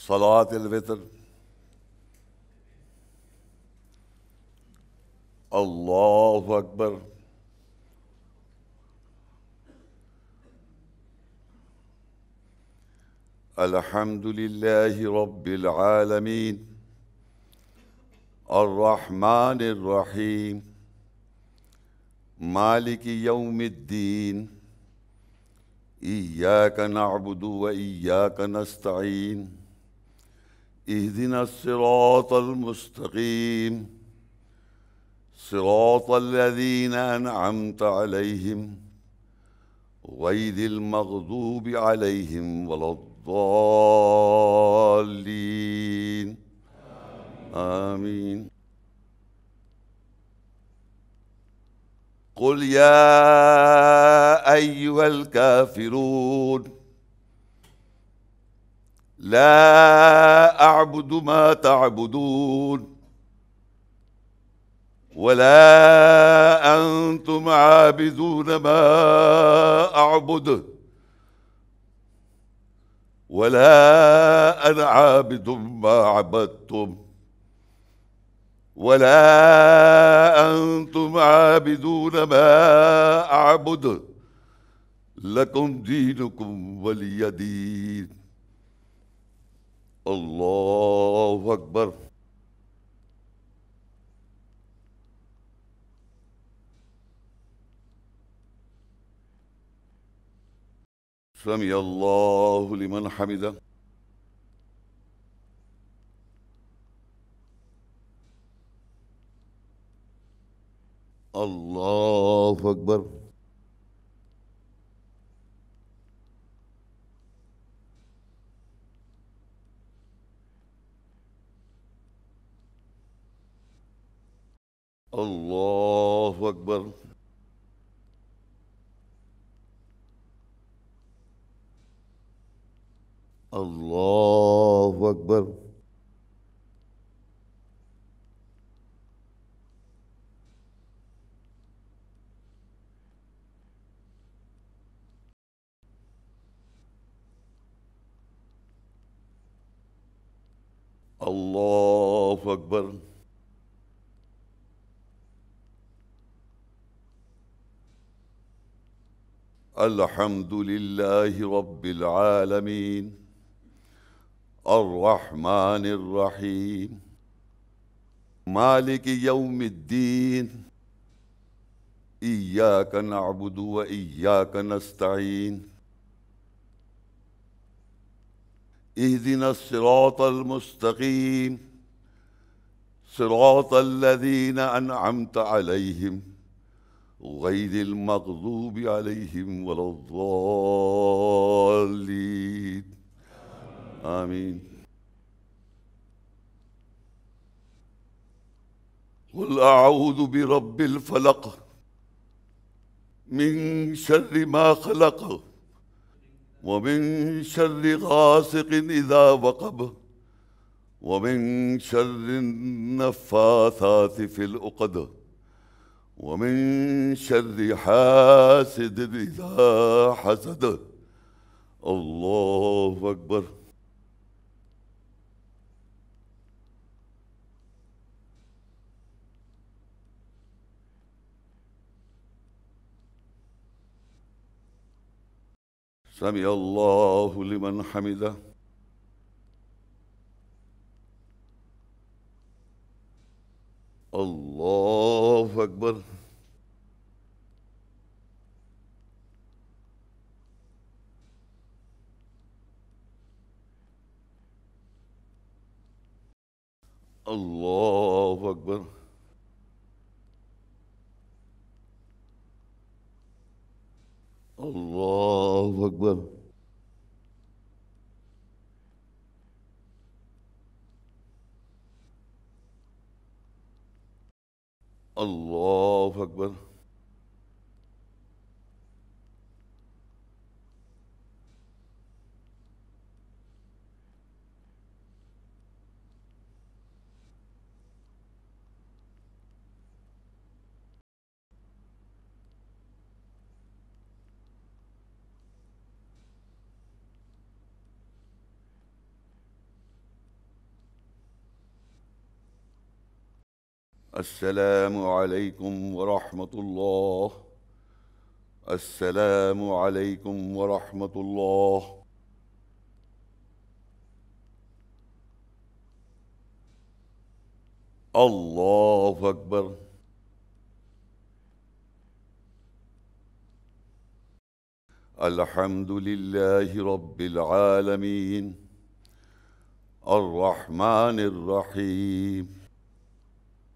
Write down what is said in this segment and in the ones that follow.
صلاة الوتر. الله أكبر. الحمد لله رب العالمين الرحمن الرحيم مالك يوم الدين إياك نعبد وإياك نستعين اهدنا الصراط المستقيم صراط الذين أنعمت عليهم غير المغضوب عليهم ولا الضالين آمين. قل يا أيها الكافرون لا أعبد ما تعبدون ولا أنتم عابدون ما أعبد ولا أنا عابد ما عبدتم ولا أنتم عابدون ما أعبد لكم دينكم ولي دين. الله أكبر. سمع الله لمن حمده. الله أكبر. الله أكبر. الله أكبر. الله أكبر. الحمد لله رب العالمين الرحمن الرحيم مالك يوم الدين إياك نعبد وإياك نستعين اهدنا الصراط المستقيم صراط الذين أنعمت عليهم غير المغضوب عليهم ولا الضالين آمين. قل أعوذ برب الفلق من شر ما خلق ومن شر غاسق إذا وقب ومن شر النفاثات في العقد ومن شر حاسد إذا حسد. الله أكبر. سمع الله لمن حمده. الله أكبر. الله أكبر. الله أكبر. الله أكبر. السلام عليكم ورحمة الله. السلام عليكم ورحمة الله. الله أكبر. الحمد لله رب العالمين الرحمن الرحيم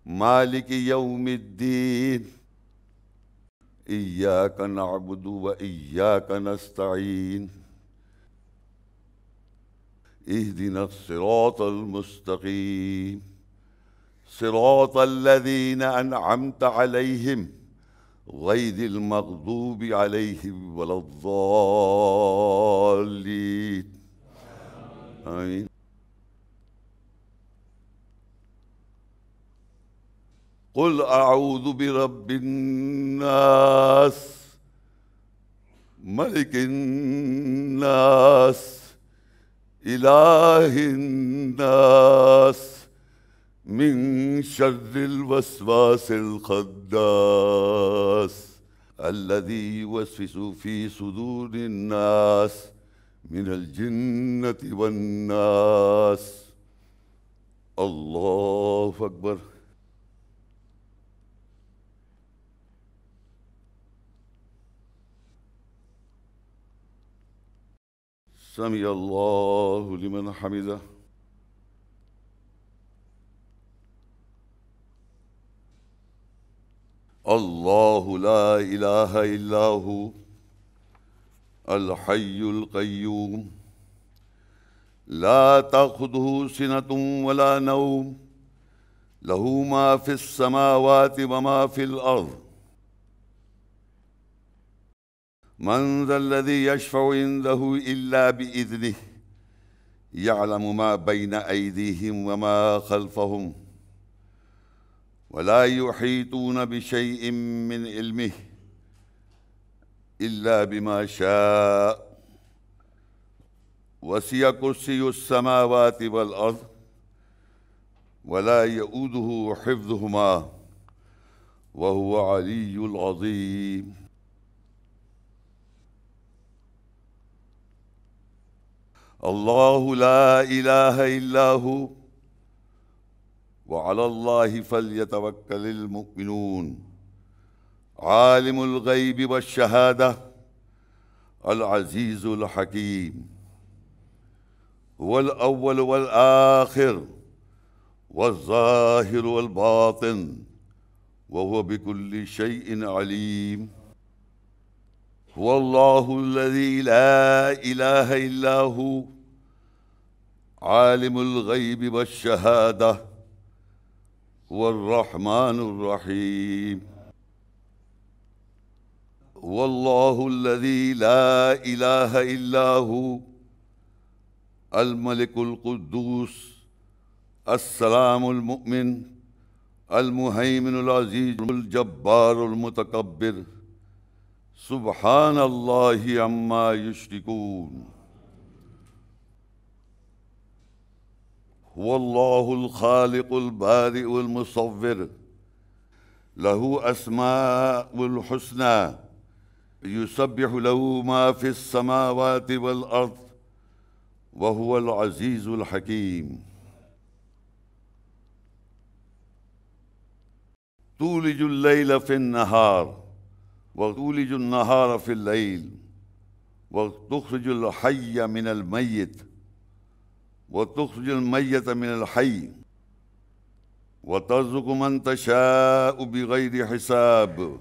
مالك يوم الدين إياك نعبد وإياك نستعين اهدنا الصراط المستقيم صراط الذين أنعمت عليهم غير المغضوب عليهم ولا الضالين آمين. قل أعوذ برب الناس ملك الناس إله الناس من شر الوسواس الخناس الذي يوسوس في صدور الناس من الجنة والناس. الله أكبر. سمع الله لمن حمده. الله لا إله إلا هو الحي القيوم لا تأخذه سنة ولا نوم له ما في السماوات وما في الأرض. من ذا الذي يشفع عنده إلا بإذنه يعلم ما بين أيديهم وما خلفهم ولا يحيطون بشيء من علمه إلا بما شاء وسع كرسي السماوات والأرض ولا يؤوده حفظهما وهو علي العظيم. الله لا إله إلا هو وعلى الله فليتوكل المؤمنون. عالم الغيب والشهادة العزيز الحكيم هو الأول والآخر والظاهر والباطن وهو بكل شيء عليم. هو الله الذي لا إله إلا هو عالم الغيب والشهادة هو الرحمن الرحيم. هو الله الذي لا إله إلا هو الملك القدوس السلام المؤمن المهيمن العزيز الجبار المتكبر سبحان الله عما يشركون. هو الله الخالق البارئ المصور له أسماء الحسنى يسبح له ما في السماوات والأرض وهو العزيز الحكيم. تولج الليل في النهار وتولج النهار في الليل وتخرج الحي من الميت وتخرج الميت من الحي وترزق من تشاء بغير حساب.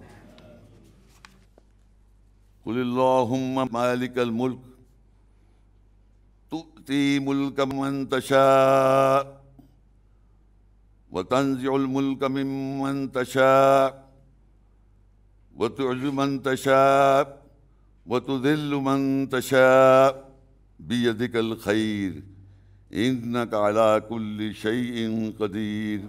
قل اللهم مالك الملك تؤتي ملك من تشاء وتنزع الملك ممن تشاء وتعز من تشاء وتذل من تشاء بيدك الخير إنك على كل شيء قدير.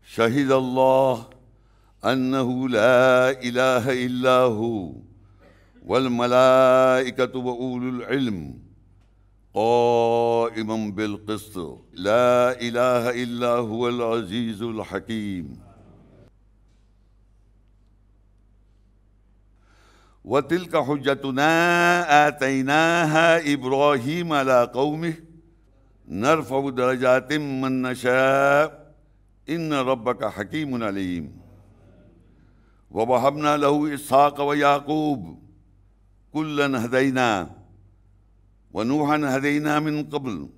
شهد الله أنه لا إله إلا هو والملائكة وأولو العلم قائما بالقسط لا إله إلا هو العزيز الحكيم. وتلك حجتنا آتيناها إبراهيم على قومه نرفع درجات من نشاء إن ربك حكيم عليم. ووهبنا له إسحاق ويعقوب كلا هدينا ونوحا هدينا من قبل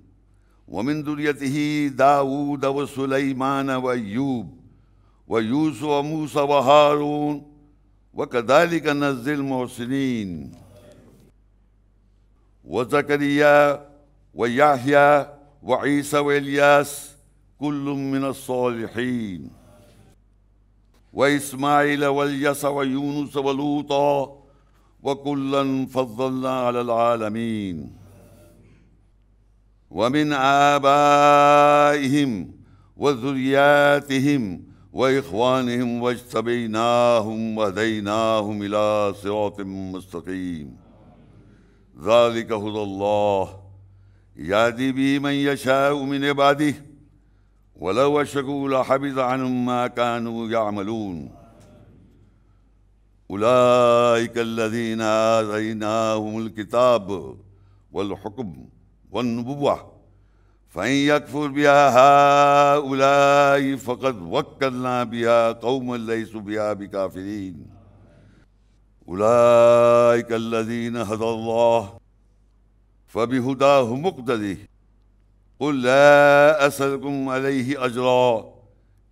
ومن ذريته داود وسليمان وأيوب ويوسف وموسى وهارون وكذلك نجزي المحسنين. وزكريا ويحيى وعيسى وإلياس كل من الصالحين. وإسماعيل واليسع ويونس ولوطا وكلا فضلنا على العالمين. ومن آبائهم وذرياتهم وإخوانهم واجتبيناهم وهديناهم إلى صراط مستقيم. ذلك هدى الله يهدي به من يشاء من عباده ولو أشركوا لحبط عنهم ما كانوا يعملون. أولئك الذين آتيناهم الكتاب والحكم والنبوة فإن يكفر بها هؤلاء فقد وكلنا بها قوما ليسوا بها بكافرين. أولئك الذين هدى الله فبهداه مقتده. قل لا أسألكم عليه أجرا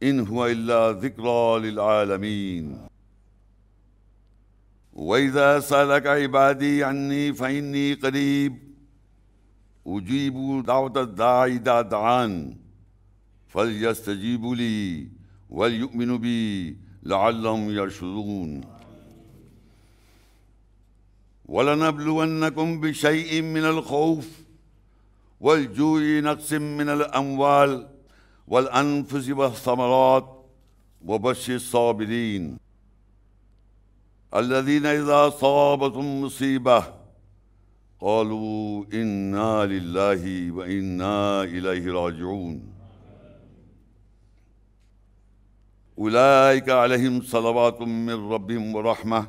إن هو إلا ذكرى للعالمين. وإذا سألك عبادي عني فإني قريب أجيب دعوة الداعي إذا دعان فليستجيبوا لي وليؤمنوا بي لعلهم يرشدون. ولنبلونكم بشيء من الخوف والجوع نقص من الأموال والأنفس والثمرات وبشر الصابرين الذين إذا أصابتهم مصيبة قالوا إنا لله وإنا إليه راجعون. أولئك عليهم صلوات من ربهم ورحمة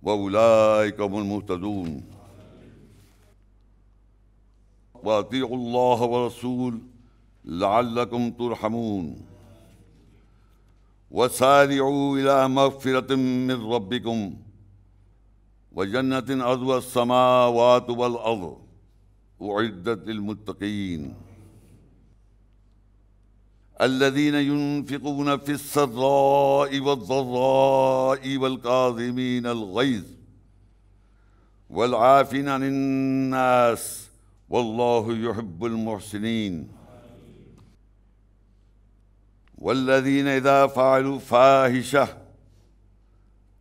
وأولئك هم المهتدون. وأطيعوا الله ورسوله لعلكم ترحمون. وسارعوا إلى مغفرة من ربكم وجنة عرضها السماوات والأرض أعدت للمتقين الذين ينفقون في السراء والضراء والكاظمين الغيظ والعافين عن الناس والله يحب المحسنين. والذين إذا فعلوا فاحشة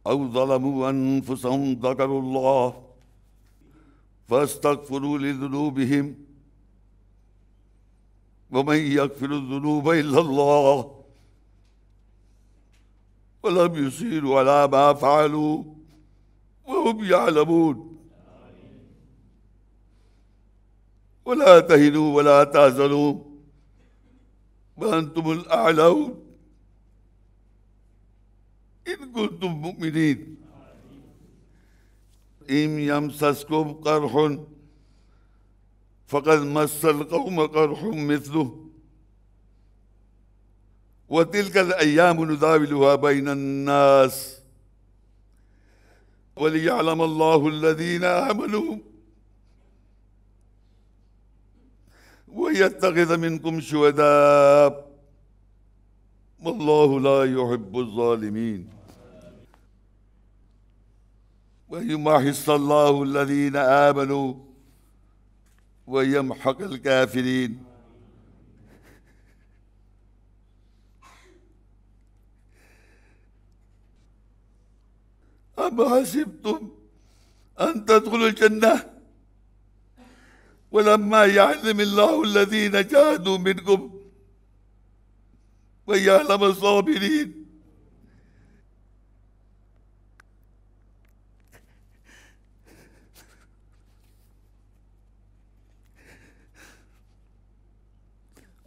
أو ظلموا أنفسهم ذكروا الله فاستغفروا لذنوبهم ومن يغفر الذنوب إلا الله ولم يصروا على ما فعلوا وهم يعلمون. ولا تهنوا ولا تحزنوا وأنتم الأعلون إن كنتم مؤمنين. إن يمسسكم قرح فقد مس القوم قرح مثله وتلك الأيام نداولها بين الناس وليعلم الله الذين آمنوا ويتخذ منكم شهداء والله لا يحب الظالمين. ويمحص الله الذين آمنوا ويمحق الكافرين. أم حسبتم أن تدخلوا الجنة ولما يعلم الله الذين جاهدوا منكم ويعلم الصابرين.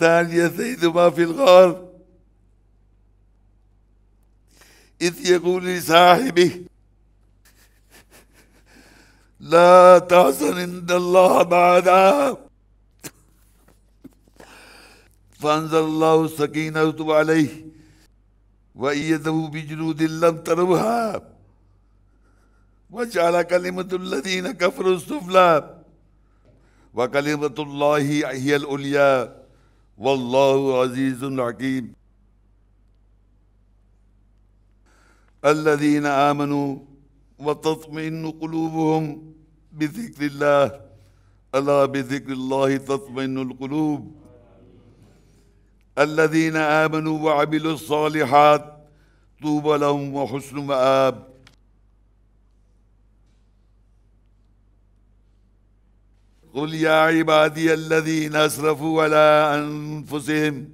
ثانية إذ في الغار إذ يقول لصاحبه لا تحزن إن الله معنا فأنزل الله سكينته عليه وأيده بجنود لم تروها وجعل كلمة الذين كفروا السفلى وكلمة الله هي العليا والله عزيز حكيم الذين آمنوا وتطمئن قلوبهم بذكر الله ألا بذكر الله تطمئن القلوب الذين آمنوا وعملوا الصالحات طوبى لهم وحسن مآب قل يا عبادي الذين أسرفوا على أنفسهم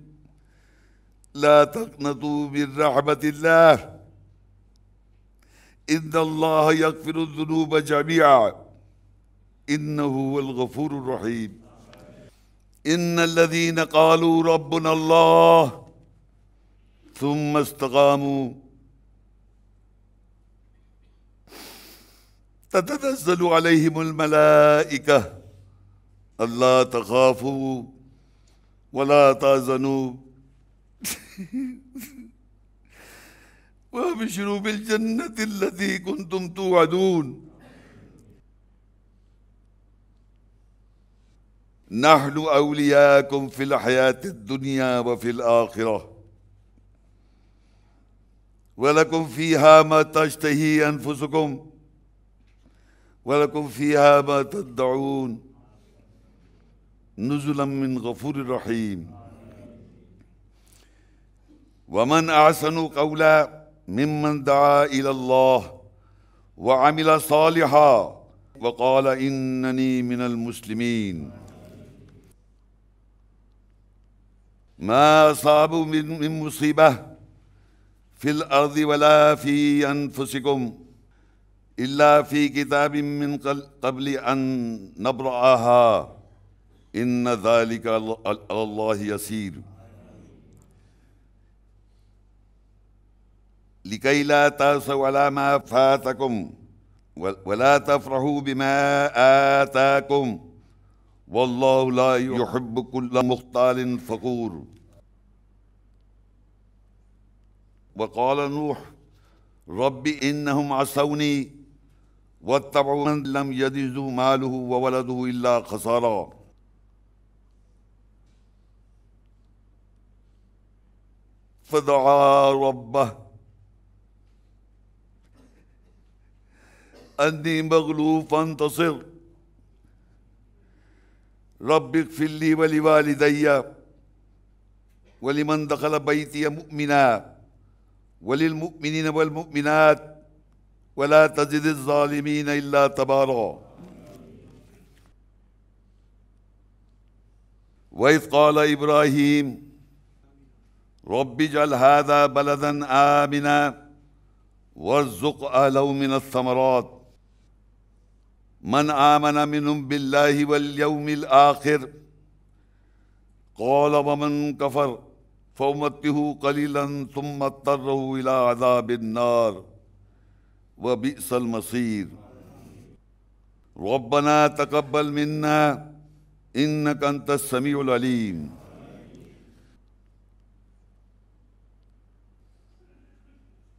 لا تقنطوا من رحمة الله إن الله يغفر الذنوب جميعا إنه هو الغفور الرحيم إن الذين قالوا ربنا الله ثم استقاموا تتنزل عليهم الملائكة ألا تخافوا ولا تحزنوا وابشروا بالجنة التي كنتم توعدون نحن أولياءكم في الحياة الدنيا وفي الآخرة ولكم فيها ما تشتهي أنفسكم ولكم فيها ما تدعون نزلا من غفور رحيم ومن أحسن قولا ممن دعا إلى الله وعمل صالحا وقال إنني من المسلمين ما أصاب من مصيبة في الأرض ولا في أنفسكم إلا في كتاب من قبل أن نبرأها إن ذلك على الله يسير لكي لا تأسوا على ما فاتكم ولا تفرحوا بما آتاكم والله لا يحب كل مختال فخور وقال نوح رب إنهم عصوني واتبعوا من لم يزده ماله وولده إلا خسارا فدعا ربه أني مغلوب فانتصر رب اغفر لي ولوالدي ولمن دخل بيتي مؤمنا وللمؤمنين والمؤمنات ولا تزد الظالمين إلا تبارا وإذ قال إبراهيم رب اجعل هذا بلدا آمنا وارزق أهله من الثمرات من آمن منهم بالله واليوم الآخر قال ومن كفر فأمته قليلا ثم اضطره إلى عذاب النار وبئس المصير ربنا تقبل منا إنك أنت السميع العليم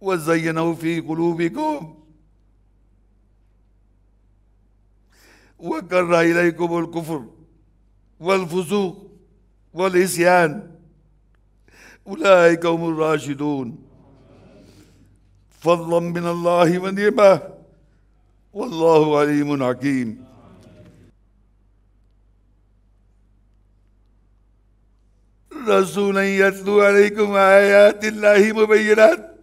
وزينه في قلوبكم وكره إليكم الكفر والفسوق والعصيان أولئك هم الراشدون فضلا من الله ونعمة والله عليم حكيم. رسولا يتلو عليكم آيات الله مبينات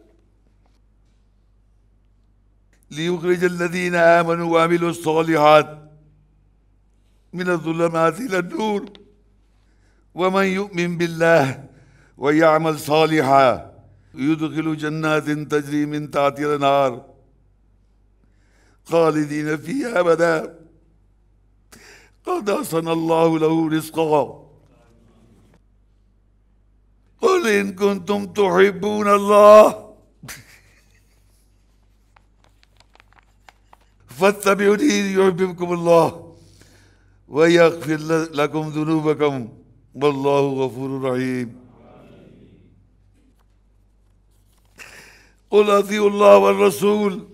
ليخرج الذين آمنوا وعملوا الصالحات من الظلمات إلى النور ومن يؤمن بالله ويعمل صالحا يدخل جنات تجري من تحتها الأنهار خالدين فيها أبدا قد أحسن الله له رزقا. قل إن كنتم تحبون الله فاتبعوني يحببكم الله ويغفر لكم ذنوبكم والله غفور رحيم. قل أطيعوا الله والرسول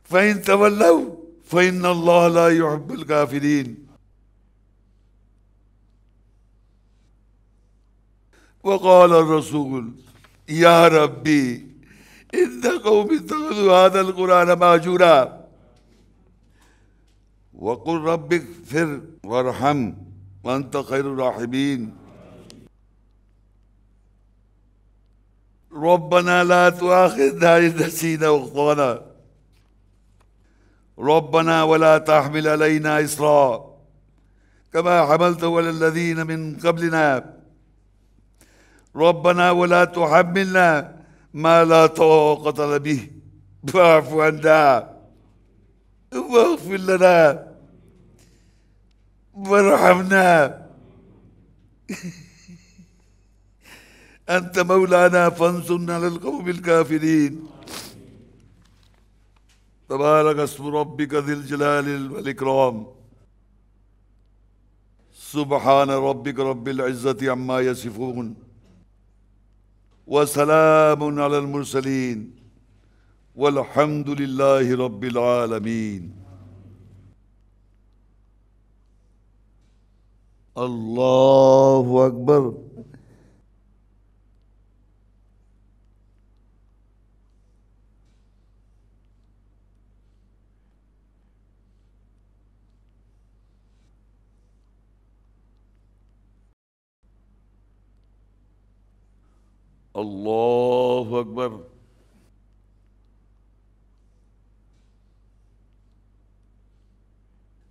فإن تولوا فإن الله لا يحب الكافرين. وقال الرسول يا ربي إن قوم اتخذوا هذا القرآن مهجورا وقل رب اغفر وارحم وأنت خير الراحمين. ربنا لا تؤاخذنا إن نسينا وأخطأنا ربنا ولا تحمل علينا إصرا كما حملته على الذين من قبلنا ربنا ولا تحملنا ما لا طاقة لنا به واعف عنا واغفر لنا وارحمنا أنت مولانا فانصرنا على القوم الكافرين. تبارك اسم ربك ذي الجلال والإكرام. سبحان ربك رب العزة عما يصفون وسلام على المرسلين والحمد لله رب العالمين. الله أكبر. الله أكبر.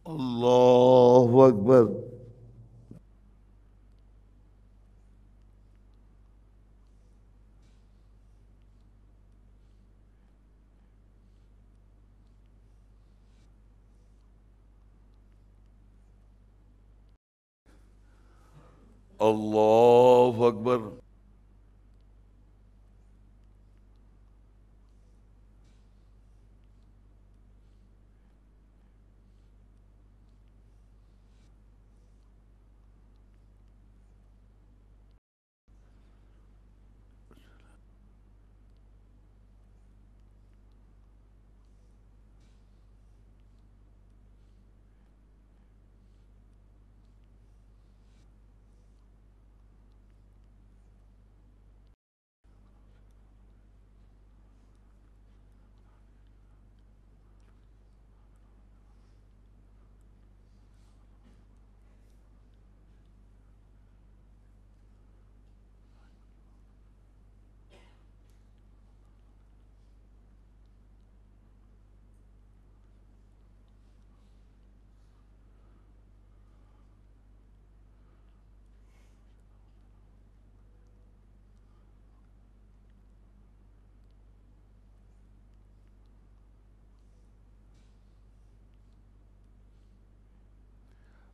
الله أكبر. الله أكبر.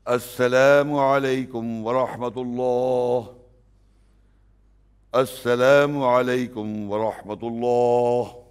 السلام عليكم ورحمة الله. السلام عليكم ورحمة الله.